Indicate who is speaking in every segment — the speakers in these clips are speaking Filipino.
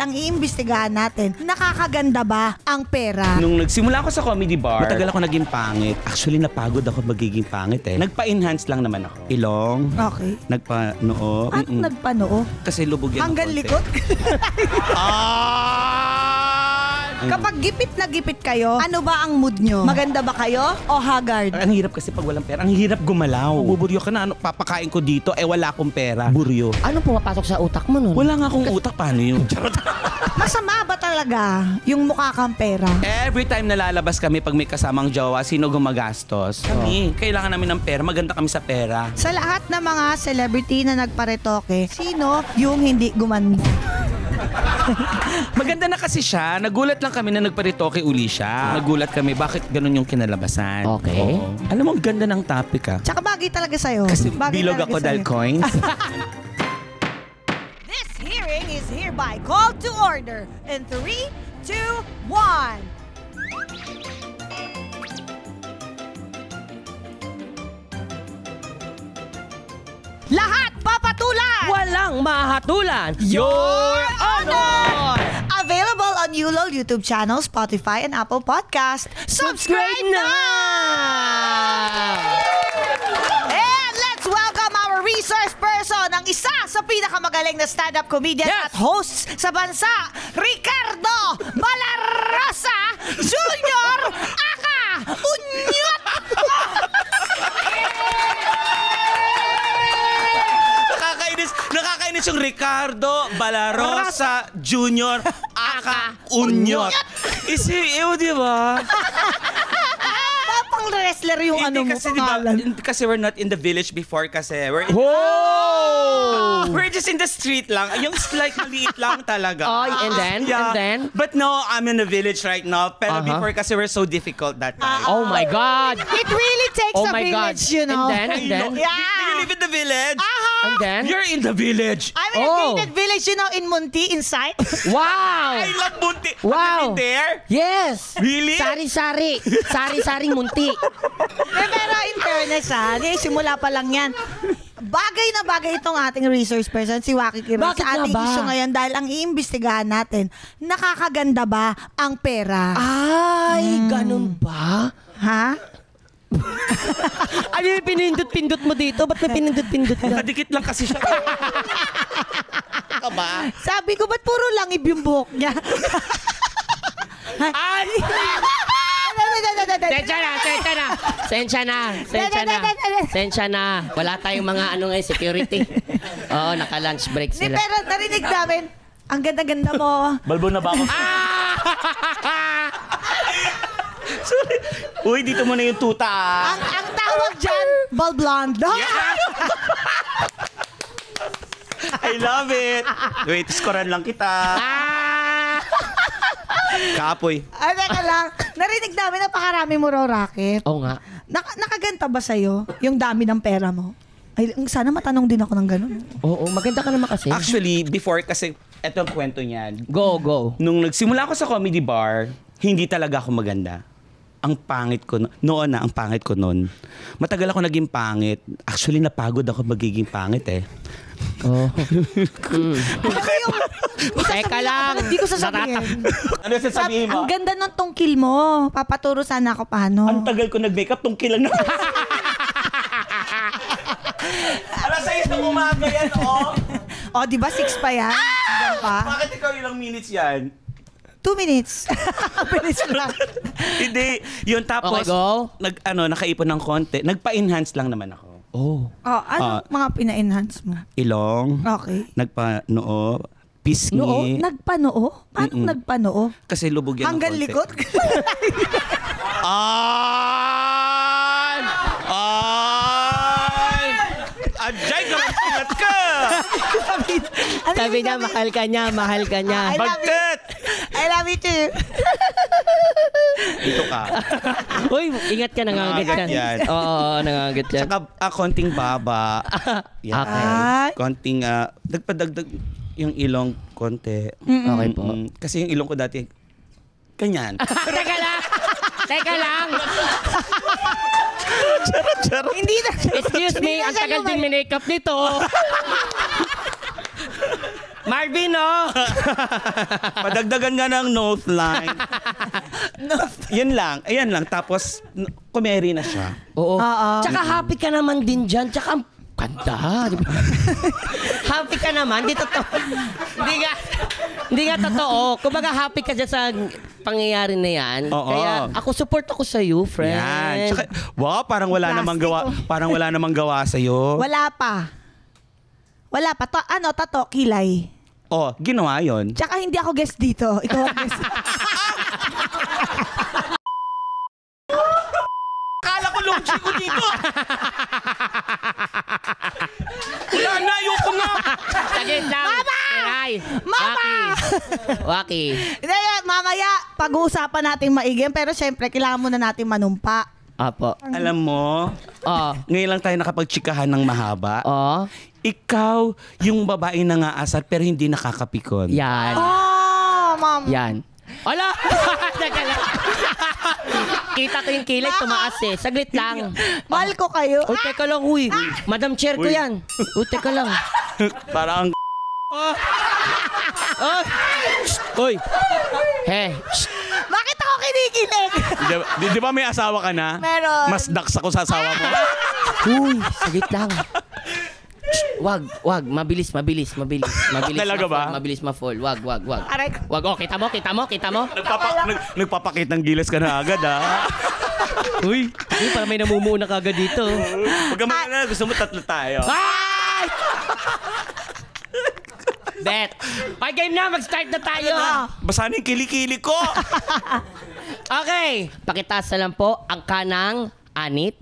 Speaker 1: Ang iimbestigahan natin, nakakaganda ba ang pera?
Speaker 2: Nung nagsimula ako sa comedy bar, matagal ako naging pangit. Actually, napagod ako magiging pangit eh. Nagpa-enhance lang naman ako. Ilong.
Speaker 1: Okay.
Speaker 2: Nagpa-noo.
Speaker 1: Anong nagpanoo?
Speaker 2: Kasi lubog yan.
Speaker 1: Hanggang likod?
Speaker 2: Ah!
Speaker 1: Kapag gipit na gipit kayo, ano ba ang mood nyo? Maganda ba kayo o haggard?
Speaker 2: Ang hirap kasi pag walang pera. Ang hirap gumalaw. Buburyo ka na. Ano, papakain ko dito. Wala akong pera. Buryo.
Speaker 3: Anong pumapasok sa utak mo nun?
Speaker 2: Wala nga akong utak. Paano yun? Charot.
Speaker 1: Masama ba talaga yung mukha kang pera?
Speaker 2: Every time nalalabas kami pag may kasamang jowa, sino gumagastos? Kami. Kailangan namin ng pera. Maganda kami sa pera.
Speaker 1: Sa lahat ng mga celebrity na nagparetoke, sino yung hindi gumanda?
Speaker 2: Maganda na kasi siya. Nagulat lang kami na nagparitoke uli siya. Nagulat kami, bakit ganun yung kinalabasan?
Speaker 3: Okay.
Speaker 2: Oo. Alam mo, ang ganda ng topic ah.
Speaker 1: Tsaka bagay talaga sa'yo.
Speaker 2: Kasi
Speaker 1: Bagay
Speaker 2: bilog
Speaker 1: talaga
Speaker 2: ako dahil
Speaker 1: sa'yo.
Speaker 2: coins.
Speaker 1: This hearing is hereby called to order in 3, 2, 1. Lahat papatulan!
Speaker 3: Walang mahatulan!
Speaker 1: Your Honor! Available on ULOL YouTube channel, Spotify, and Apple Podcast. Subscribe now! And let's welcome our resource person, ang isa sa pinakamagaling na stand-up comedian at hosts sa bansa, Ricardo Balarosa Jr. Aka Unyot!
Speaker 2: Nakakainis yung Ricardo Balarosa Jr. Aka Unyot. Ew, di ba?
Speaker 1: Pang wrestler yung ano mo
Speaker 2: kasi, diba,
Speaker 1: pangalan.
Speaker 2: kasi we're not in the village before kasi. We're just in the street lang. Yung slight maliit lang talaga.
Speaker 3: Oh, and then?
Speaker 2: But no, I'm in the village right now. Pero before kasi we're so difficult that time.
Speaker 3: Oh my God!
Speaker 1: It really takes a village, you know.
Speaker 3: And then?
Speaker 2: Do you live in the village?
Speaker 3: And then?
Speaker 2: You're in the village.
Speaker 1: I'm in a gated village, you know, in Munti, in sight.
Speaker 3: Wow!
Speaker 2: I love Munti.
Speaker 3: Wow!
Speaker 2: Have you been there?
Speaker 3: Yes!
Speaker 2: Really?
Speaker 3: Sari-sari. Sari-saring munti.
Speaker 1: Pero in fairness, simula pa lang yan. Bagay na bagay itong ating resource person, si Waki Kiran,
Speaker 3: Bakit
Speaker 1: sa ating
Speaker 3: nga ba?
Speaker 1: issue ngayon dahil ang iimbestigahan natin, nakakaganda ba ang pera?
Speaker 3: Ay, ganun ba?
Speaker 1: Ha?
Speaker 3: Ano yung pinindot-pindot mo dito? Ba't may pinindot-pindot ka?
Speaker 2: Nakadikit lang kasi siya. Ba?
Speaker 1: Sabi ko, ba't puro langib yung buhok niya?
Speaker 2: Ay!
Speaker 3: Sensya na. Wala tayong mga security. Oo, naka-lunch break sila.
Speaker 1: Pero narinig namin, ang ganda-ganda mo.
Speaker 2: Balbo na ba ako? Sorry. Uy, dito mo na yung tuta.
Speaker 1: Ang tawag dyan, ball blonde.
Speaker 2: I love it. Wait, skoran lang kita. Kapoy.
Speaker 1: Ay, teka lang. Narinig namin napakarami mo raw racket.
Speaker 3: Oo nga.
Speaker 1: Nakaganta ba sa'yo yung dami ng pera mo? Ay, sana matanong din ako ng ganun.
Speaker 3: Oo, maganda ka naman kasi.
Speaker 2: Actually, before kasi, eto ang kwento niyan.
Speaker 3: Go.
Speaker 2: Nung nagsimula ako sa comedy bar, hindi talaga ako maganda. Ang pangit ko, noon na, ang pangit ko noon. Matagal ako naging pangit. Actually, napagod ako magiging pangit eh.
Speaker 3: Oh.
Speaker 1: Teka lang. Hindi ko sasabihin.
Speaker 2: Ano sasabihin mo?
Speaker 1: Ang ganda ng tungkil mo. Papaturo sana ako paano.
Speaker 2: Ang tagal ko nag-makeup, tungkilan na. Alas 6 na umaga yan,
Speaker 1: O, di ba 6 pa yan? Hanggang pa?
Speaker 2: Bakit ikaw ilang minutes yan?
Speaker 1: 2 minutes. Bilis lang.
Speaker 2: Hindi. Yun tapos,
Speaker 3: Okay, go.
Speaker 2: nakaipon ng konti. Nagpa-enhance lang naman ako.
Speaker 3: Oh.
Speaker 1: Ano mga pina-enhance mo?
Speaker 2: Ilong.
Speaker 1: Okay.
Speaker 2: Nagpa-noo. Pisngi.
Speaker 1: Noo? Nagpanoo? Paano nagpanoo?
Speaker 2: Kasi lubog yan ng
Speaker 1: Hanggang
Speaker 2: konti.
Speaker 1: likod?
Speaker 2: Ajay, kamansingat ka!
Speaker 3: Sabi niya, mahal ka niya.
Speaker 1: I love
Speaker 2: Bagtet!
Speaker 1: I love you too.
Speaker 2: Dito ka.
Speaker 3: Uy, ingat ka, nangangagat
Speaker 2: Nangangagat
Speaker 3: yan.
Speaker 2: yan.
Speaker 3: Oo, nangangagat yan.
Speaker 2: Tsaka konting baba. Yan.
Speaker 3: Okay.
Speaker 2: Konting, nagpadagdag yung ilong konti.
Speaker 3: Okay po.
Speaker 2: Kasi yung ilong ko dati, ganyan.
Speaker 3: Teka lang!
Speaker 2: Charot.
Speaker 1: Hindi na.
Speaker 3: Excuse me,
Speaker 1: Hindi na
Speaker 3: ang
Speaker 1: siya
Speaker 3: tagal din
Speaker 1: lumay-
Speaker 3: minakeup nito. Marvin, no?
Speaker 2: Padagdagan nga ng nose line. Yan lang. Ayan lang. Tapos, kumeri na siya.
Speaker 3: Oo.
Speaker 1: Oo.
Speaker 3: Tsaka happy ka naman din dyan. Tsaka ang ganda. Di ba? Happy ka naman. Di totoo. Hindi nga totoo. Kumbaga happy ka dyan sa pangyayari na yan.
Speaker 2: Oo.
Speaker 3: Kaya ako support ako sa iyo, friend.
Speaker 2: Yan. Tsaka, wow, parang wala namang gawa. Parang wala namang gawa sa'yo.
Speaker 1: Wala pa. Tato, kilay.
Speaker 2: Oh, ginawa yon.
Speaker 1: Tsaka hindi ako guest dito. Ikaw ang guest.
Speaker 2: Akala ko logi ko dito. Wala na, ayoko na.
Speaker 3: Saglit lang.
Speaker 1: Mama!
Speaker 3: Teray.
Speaker 1: Mama!
Speaker 3: Waki.
Speaker 1: Hindi, mamaya, pag-uusapan natin maigim. Pero syempre, kailangan muna natin manumpa.
Speaker 3: Apo.
Speaker 2: Alam mo, ngayon lang tayo nakapagtsikahan ng mahaba.
Speaker 3: Oh.
Speaker 2: Ikaw, yung babae na ngaasar pero hindi nakakapikon.
Speaker 3: Yan.
Speaker 1: Oh, ma'am.
Speaker 3: Yan. Ala! Teka lang. Kita ko yung kilay, tumaas eh. Saglit lang.
Speaker 1: Mahal ko kayo.
Speaker 3: O, teka lang, uy. Madam Chair ko
Speaker 2: Uy.
Speaker 3: yan. O, teka lang.
Speaker 2: Parang
Speaker 3: Uy. He.
Speaker 1: Bakit ako kinikilig?
Speaker 2: di ba may asawa ka na?
Speaker 1: Meron.
Speaker 2: Mas daks ako sa asawa mo.
Speaker 3: Uy, saglit lang. Wag. Mabilis.
Speaker 2: Talaga ba?
Speaker 3: Mabilis ma-fall. Wag.
Speaker 1: Aray.
Speaker 3: Wag. Oh, kita mo?
Speaker 2: Nagpapakit ng gilas ka na agad, ha?
Speaker 3: Uy, parang may namumuo na kagad dito.
Speaker 2: Huwag ka na, gusto mo tatlo tayo.
Speaker 3: Ay! Bet. Okay, game na. Mag-start na tayo.
Speaker 2: Basahin yung kilikili ko.
Speaker 3: Okay. Pakitaas na lang po ang kanang anit.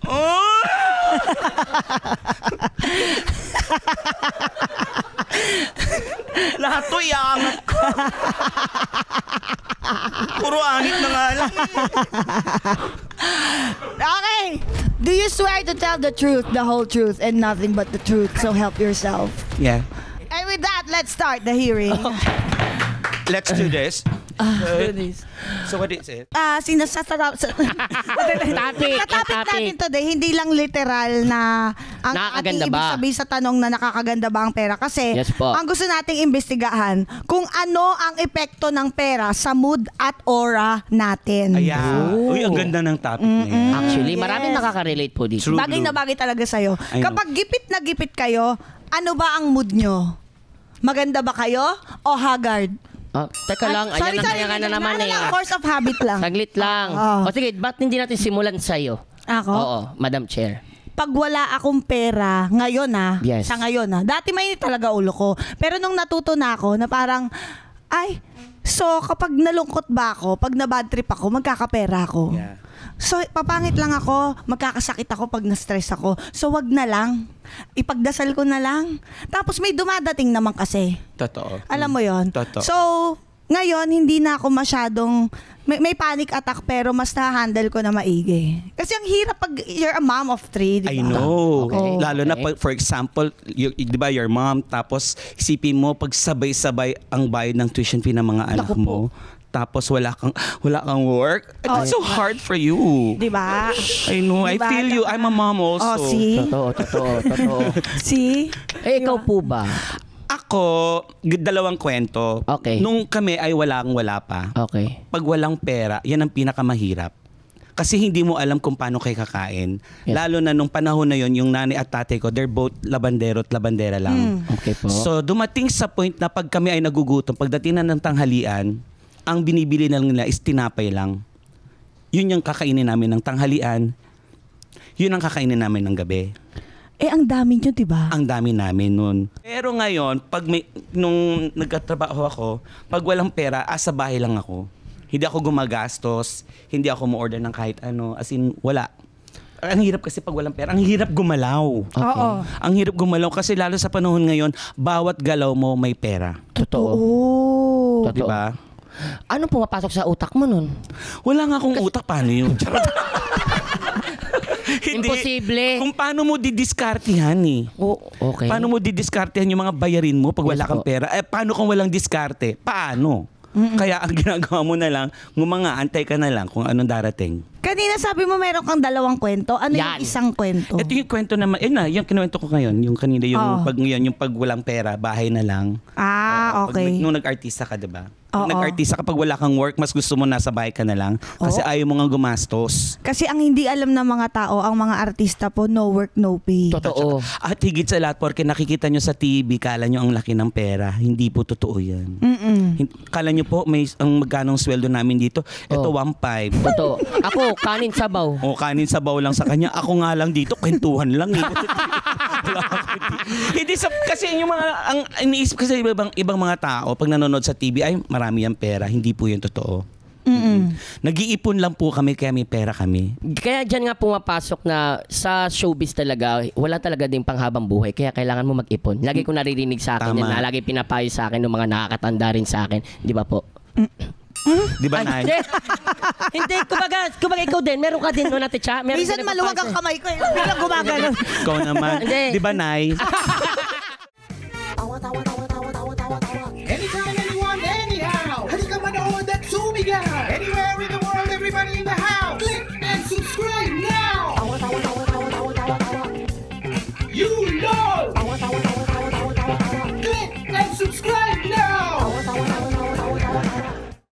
Speaker 2: Oh! Lahat to iangat ko. Puro anit na nga lang.
Speaker 1: Okay. Do you swear to tell the truth, the whole truth, and nothing but the truth? So help yourself.
Speaker 2: Yeah.
Speaker 1: And with that, let's start the hearing.
Speaker 2: Let's do this. So what is it?
Speaker 1: Sa topic natin today, hindi lang literal na ang
Speaker 3: Nakakaganda
Speaker 1: ating ibig
Speaker 3: ba?
Speaker 1: sabihin sa tanong na nakakaganda ba ang pera. Kasi
Speaker 3: Yes po.
Speaker 1: ang gusto nating imbestigahan kung ano ang epekto ng pera sa mood at aura natin.
Speaker 2: Ayan.
Speaker 3: Oh.
Speaker 2: Uy, ang ganda ng topic na yan.
Speaker 3: Actually,
Speaker 1: Yes.
Speaker 3: maraming nakaka-relate po dito.
Speaker 2: True.
Speaker 1: Bagay na bagay talaga sa'yo.
Speaker 2: I know.
Speaker 1: Kapag gipit na gipit kayo, ano ba ang mood nyo? Maganda ba kayo o haggard?
Speaker 3: Teka lang, ayan na naman eh.
Speaker 1: Course of habit lang.
Speaker 3: Saglit lang. O sige, ba't hindi natin simulan sa'yo?
Speaker 1: Ako?
Speaker 3: Oo, Madam Chair.
Speaker 1: Pag wala akong pera, ngayon
Speaker 3: Yes.
Speaker 1: sa ngayon dati mainit talaga ulo ko. Pero nung natuto na ako na parang, so kapag nalungkot ba ako, pag na-bad trip ako, magkakapera ako.
Speaker 2: Yeah.
Speaker 1: So, papangit lang ako, magkakasakit ako pag na-stress ako. So, wag na lang. Ipagdasal ko na lang. Tapos may dumadating naman kasi.
Speaker 2: Totoo.
Speaker 1: Alam mo yon.
Speaker 2: Totoo.
Speaker 1: So, ngayon, hindi na ako masyadong, may panic attack pero mas na-handle ko na maigi. Kasi ang hirap pag you're a mom of 3, di ba?
Speaker 2: I know.
Speaker 3: Okay.
Speaker 2: Lalo na, for example, di ba, your mom, tapos isipin mo, pag sabay-sabay ang bayad ng tuition fee ng mga anak
Speaker 1: Naku
Speaker 2: mo, tapos wala kang work, it's so hard for you.
Speaker 1: Di ba?
Speaker 2: I know. I
Speaker 1: Diba?
Speaker 2: feel you. I'm a mom also.
Speaker 1: Oh, see?
Speaker 3: Totoo.
Speaker 1: See?
Speaker 3: Ikaw po ba?
Speaker 2: Ako, dalawang kwento.
Speaker 3: Okay.
Speaker 2: Nung kami ay wala pa.
Speaker 3: Okay.
Speaker 2: Pag walang pera, yan ang pinakamahirap. Kasi hindi mo alam kung paano kayo kakain.
Speaker 3: Yes.
Speaker 2: Lalo na nung panahon na yon, yung nanay at tatay ko, they're both labandero at labandera lang.
Speaker 3: Okay po.
Speaker 2: So dumating sa point na pag kami ay nagugutom, pagdating na ng tanghalian, ang binibili na lang nila is tinapay lang. Yun yung kakainin namin ng tanghalian. Yun ang kakainin namin ng gabi.
Speaker 1: Ang dami nyo, di ba?
Speaker 2: Ang dami namin nun. Pero ngayon, nung nagkatrabaho ako, pag walang pera, sa bahay lang ako. Hindi ako gumagastos, hindi ako mo-order ng kahit ano, as in, wala. Ang hirap kasi pag walang pera, ang hirap gumalaw.
Speaker 1: Oo.
Speaker 2: Ang hirap gumalaw kasi lalo sa panahon ngayon, bawat galaw mo may pera.
Speaker 3: Totoo.
Speaker 1: Oo.
Speaker 2: Di ba?
Speaker 3: Ano pumapasok sa utak mo nun?
Speaker 2: Wala nga akong utak, paano yun? Charot. Hindi.
Speaker 3: Imposible.
Speaker 2: Kung paano mo didiskartehan eh.
Speaker 3: Okay.
Speaker 2: Paano mo didiskartehan yung mga bayarin mo pag wala
Speaker 3: Yes
Speaker 2: kang
Speaker 3: po.
Speaker 2: pera? Paano kung walang diskarte? Paano? Kaya ang ginagawa mo na lang, antay ka na lang kung anong darating.
Speaker 1: Kanina sabi mo meron kang dalawang kwento. Ano
Speaker 3: Yan.
Speaker 1: yung isang kwento?
Speaker 2: Ito yung kwento naman, yung kinuwento ko ngayon, yung kanina, yung pag walang pera, bahay na lang.
Speaker 1: Okay.
Speaker 2: Nung nag-artista ka, diba?
Speaker 1: Oo.
Speaker 2: Nung nag-artista kapag wala kang work, mas gusto mo nasa bahay ka na lang kasi ayaw mo nga gumastos.
Speaker 1: Kasi ang hindi alam ng mga tao, ang mga artista po, no work, no pay.
Speaker 3: Totoo.
Speaker 2: At higit sa lahat, porque nakikita nyo sa TV, kala nyo ang laki ng pera. Hindi po totoo yan. Kala nyo po, ang magkanong sweldo namin dito, ito 1.5.
Speaker 3: Totoo. Ako, kanin sabaw.
Speaker 2: O kanin sabaw lang sa kanya. Ako nga lang dito, kwentuhan lang. Hindi kasi yung mga, ang iniisip kasi ibang mga tao, pag nanonood sa TV, ay marami yung pera. Hindi po yun totoo. Nag-iipon lang po kami kaya may pera kami.
Speaker 3: Kaya dyan nga pumapasok na sa showbiz talaga, wala talaga din panghabang buhay. Kaya kailangan mo mag-ipon. Lagi ko naririnig sa akin yan,
Speaker 2: Tama.
Speaker 3: lagi pinapayo sa akin ng mga nakakatanda rin sa akin. Di ba po?
Speaker 2: Di ba, Nay?
Speaker 3: Hindi, kumbaga ikaw din. Meron ka din, no, Ate Cha? Meron
Speaker 1: Minsan
Speaker 3: din
Speaker 1: maluwag ang kamay ko. Biglang gumagano.
Speaker 2: Ikaw naman.
Speaker 3: Hindi.
Speaker 2: Di ba, Nay?